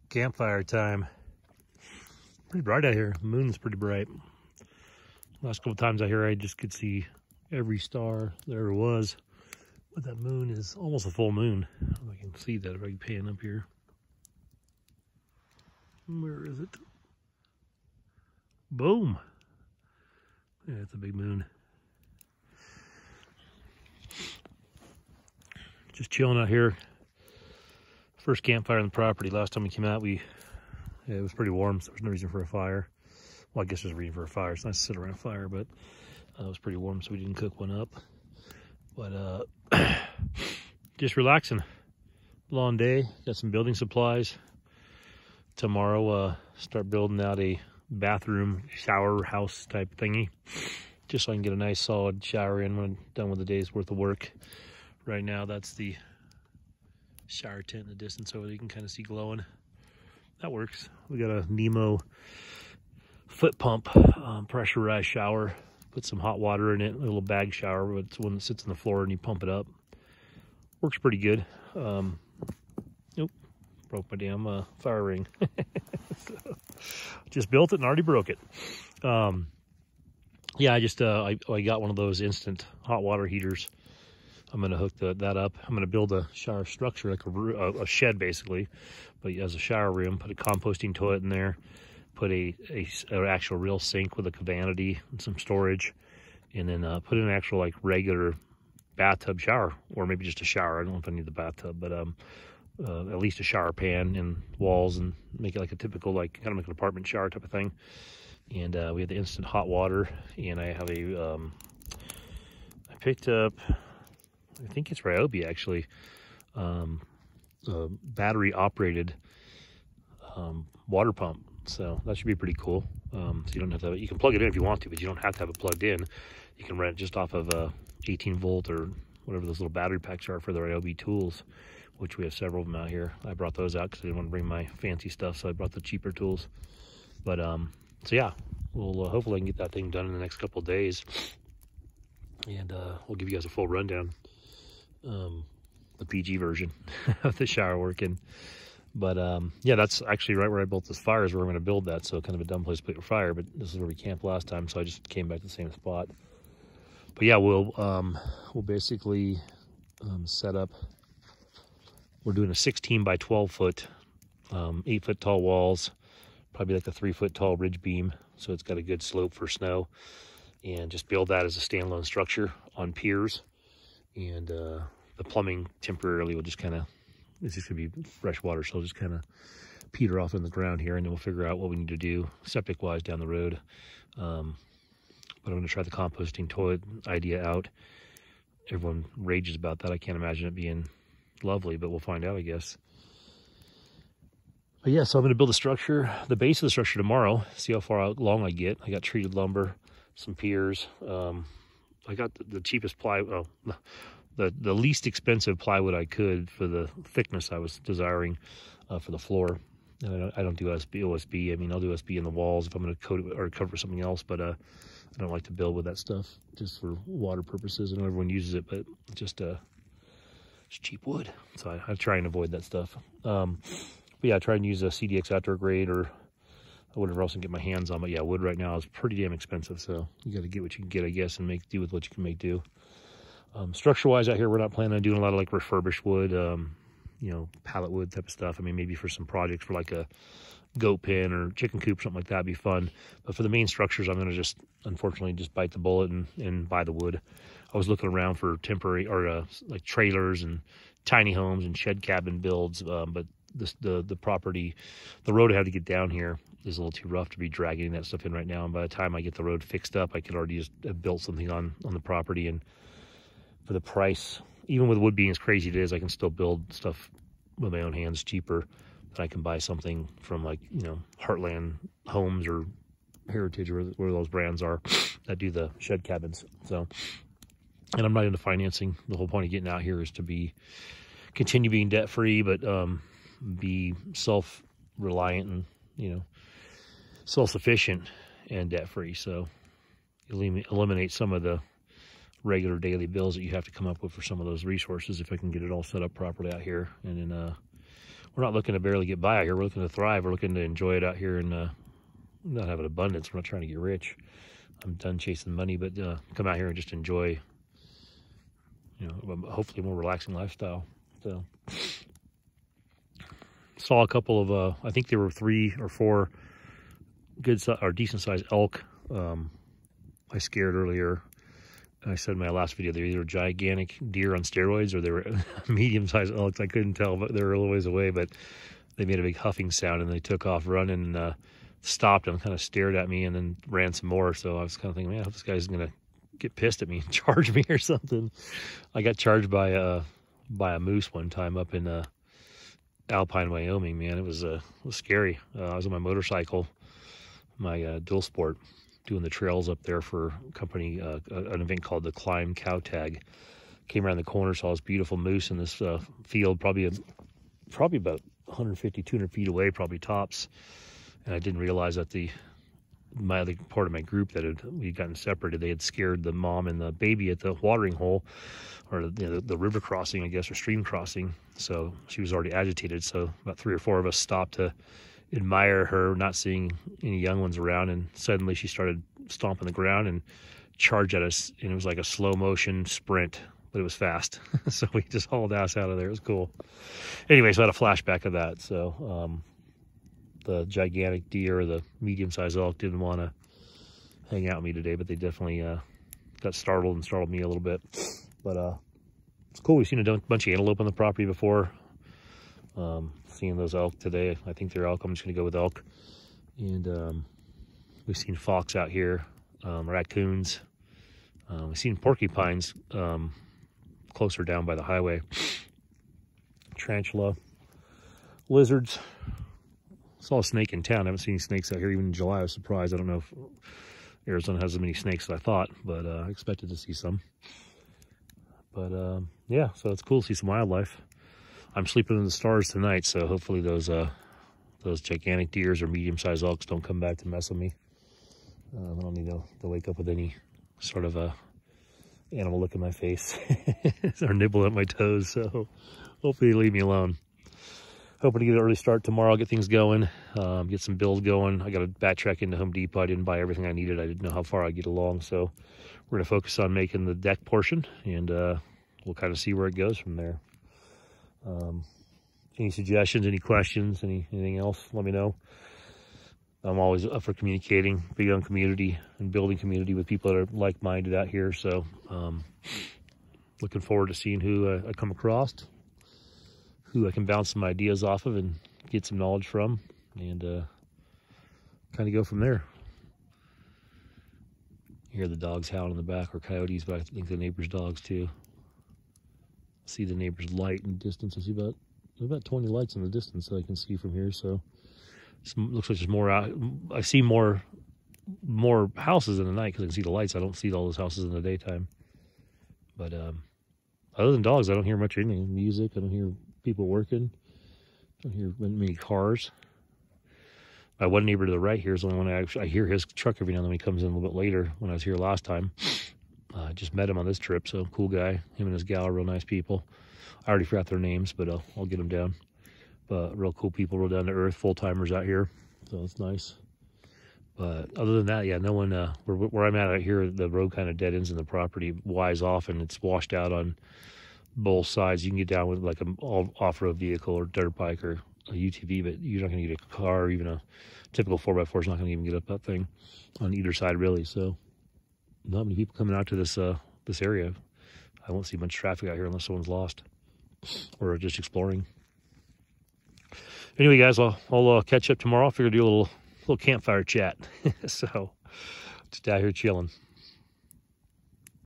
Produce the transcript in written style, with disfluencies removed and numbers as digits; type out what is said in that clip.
Campfire time. Pretty bright out here. The moon's pretty bright. Last couple times out here, I just could see every star there was. But that moon is almost a full moon. I can see that if I can pan up here. Where is it? Boom. Yeah, it's a big moon. Just chilling out here. First campfire on the property. Last time we came out, it was pretty warm, so there was no reason for a fire. Well, I guess there's a reason for a fire. It's nice to sit around a fire, but it was pretty warm, so we didn't cook one up. But just relaxing. Long day. Got some building supplies. Tomorrow, start building out a bathroom shower house type thingy, just so I can get a nice solid shower in when I'm done with the day's worth of work. Right now, that's the shower tent in the distance over there. You can kind of see glowing. That works. We got a Nemo foot pump, pressurized shower. Put some hot water in it, a little bag shower. It's one that sits on the floor and you pump it up. Works pretty good. Nope, broke my damn fire ring. So, just built it and already broke it. Yeah, I got one of those instant hot water heaters. I'm going to hook that up. I'm going to build a shower structure, like a shed basically, but as a shower room. Put a composting toilet in there. Put an actual real sink with a vanity and some storage, and then put in an actual like regular bathtub shower, or maybe just a shower. I don't know if I need the bathtub, but at least a shower pan and walls, and make it like a typical, like kind of like an apartment shower type of thing. And we have the instant hot water, and I have I picked up, I think it's Ryobi actually, a battery operated water pump. So that should be pretty cool. So you don't have to, you can plug it in if you want to, but you don't have to have it plugged in. You can run it just off of 18 volt or whatever those little battery packs are for the Ryobi tools, which we have several of them out here. I brought those out because I didn't want to bring my fancy stuff, so I brought the cheaper tools. But so yeah, we'll hopefully I can get that thing done in the next couple of days, and we'll give you guys a full rundown, the PG version of the shower working. But yeah, that's actually right where I built this fire is where I'm going to build that. So kind of a dumb place to put your fire, but this is where we camped last time, so I just came back to the same spot. But yeah, we'll basically set up. We're doing a 16 by 12 foot, 8 foot tall walls, probably like a 3 foot tall ridge beam, so it's got a good slope for snow, and just build that as a standalone structure on piers. And the plumbing temporarily will just kind of, it's just gonna be fresh water, so I'll just kind of peter off in the ground here, and then we'll figure out what we need to do septic wise down the road. But I'm gonna try the composting toilet idea out. Everyone rages about that. I can't imagine it being lovely, but we'll find out, I guess. But yeah, so I'm gonna build a structure, the base of the structure tomorrow, see how far along I get. I got treated lumber, some piers. I got the cheapest plywood, the least expensive plywood I could for the thickness I was desiring for the floor. And I don't do OSB. I mean, I'll do OSB in the walls if I'm going to coat it or cover something else, but I don't like to build with that stuff just for water purposes. I know everyone uses it, but it's cheap wood, so I try and avoid that stuff. But yeah, I try and use a CDX outdoor grade or whatever else I can get my hands on. But yeah, wood right now is pretty damn expensive, so you got to get what you can get, I guess, and make do with what you can make do. Structure-wise out here, we're not planning on doing a lot of like refurbished wood, you know, pallet wood type of stuff. I mean, maybe for some projects for like a goat pen or chicken coop, something like that would be fun. But for the main structures, I'm going to unfortunately, bite the bullet and buy the wood. I was looking around for temporary or like trailers and tiny homes and shed cabin builds, but the property, the road I have to get down here is a little too rough to be dragging that stuff in right now. And by the time I get the road fixed up, I could already just have built something on the property. And for the price, even with wood being as crazy as it is, I can still build stuff with my own hands cheaper than I can buy something from, like, you know, Heartland Homes or Heritage or where those brands are that do the shed cabins. So, and I'm not into financing. The whole point of getting out here is to continue being debt free, but be self-reliant and, you know, self-sufficient and debt free. So eliminate some of the regular daily bills that you have to come up with for some of those resources if I can get it all set up properly out here. And then we're not looking to barely get by out here. We're looking to thrive. We're looking to enjoy it out here and not have an abundance. We're not trying to get rich. I'm done chasing money, but come out here and just enjoy, you know, hopefully a more relaxing lifestyle. So saw a couple of, I think there were 3 or 4 good or decent sized elk. I scared earlier. I said in my last video, they're either gigantic deer on steroids or they were medium-sized elks. I couldn't tell, but they were a little ways away, but they made a big huffing sound and they took off running and stopped and kind of stared at me and then ran some more. So I was kind of thinking, man, I hope this guy's going to get pissed at me and charge me or something. I got charged by a moose one time up in Alpine, Wyoming, man. It was scary. I was on my motorcycle, my dual sport, doing the trails up there for a company, an event called the Climb Cow Tag. Came around the corner, saw this beautiful moose in this field, probably about 150, 200 feet away, probably tops. And I didn't realize that my other part of my group that we'd gotten separated, they had scared the mom and the baby at the watering hole, or the river crossing, I guess, or stream crossing. So she was already agitated. So about 3 or 4 of us stopped to admire her, not seeing any young ones around, and suddenly she started stomping the ground and charged at us, and it was like a slow motion sprint, but it was fast. So we just hauled ass out of there. It was cool. Anyway, so I had a flashback of that. So the gigantic deer or the medium-sized elk didn't want to hang out with me today, but they definitely got startled and startled me a little bit. But it's cool. We've seen a bunch of antelope on the property before. Seeing those elk today, I think they're elk. I'm just going to go with elk. And we've seen fox out here, raccoons. We've seen porcupines closer down by the highway. Tarantula, lizards. Saw a snake in town. I haven't seen any snakes out here even in July. I was surprised. I don't know if Arizona has as many snakes as I thought, but I expected to see some. But yeah, so it's cool to see some wildlife. I'm sleeping in the stars tonight, so hopefully those gigantic deers or medium-sized elks don't come back to mess with me. I don't need to wake up with any sort of a animal look in my face or nibble at my toes, so hopefully they leave me alone. Hoping to get an early start tomorrow, get things going, get some build going. I got to backtrack into Home Depot. I didn't buy everything I needed. I didn't know how far I'd get along, so we're going to focus on making the deck portion, and we'll kind of see where it goes from there. Any suggestions, any questions, anything else, let me know. I'm always up for communicating, big on community and building community with people that are like-minded out here. So looking forward to seeing who I come across, who I can bounce some ideas off of and get some knowledge from, and kind of go from there. You hear the dogs howling in the back, or coyotes, but I think the neighbor's dogs too. See the neighbor's light in the distance. I see about 20 lights in the distance that I can see from here. So it looks like there's more out. I see more houses in the night because I can see the lights. I don't see all those houses in the daytime. But other than dogs, I don't hear much anything. Music. I don't hear people working. I don't hear many cars. My one neighbor to the right here is the only one I hear his truck every now and then when he comes in a little bit later. When I was here last time, I just met him on this trip, so cool guy. Him and his gal are real nice people. I already forgot their names, but I'll get them down. But real cool people, real down to earth, full-timers out here, so it's nice. But other than that, yeah, no one, where I'm at out here, the road kind of dead ends in the property, wise off, and it's washed out on both sides. You can get down with like an off-road vehicle or dirt bike or a UTV, but you're not going to get a car, or even a typical 4x4 is not going to even get up that thing on either side, really. So not many people coming out to this area. I won't see much traffic out here unless someone's lost or just exploring. Anyway, guys, I'll catch up tomorrow. I'll figure to do a little campfire chat. So just out here chilling.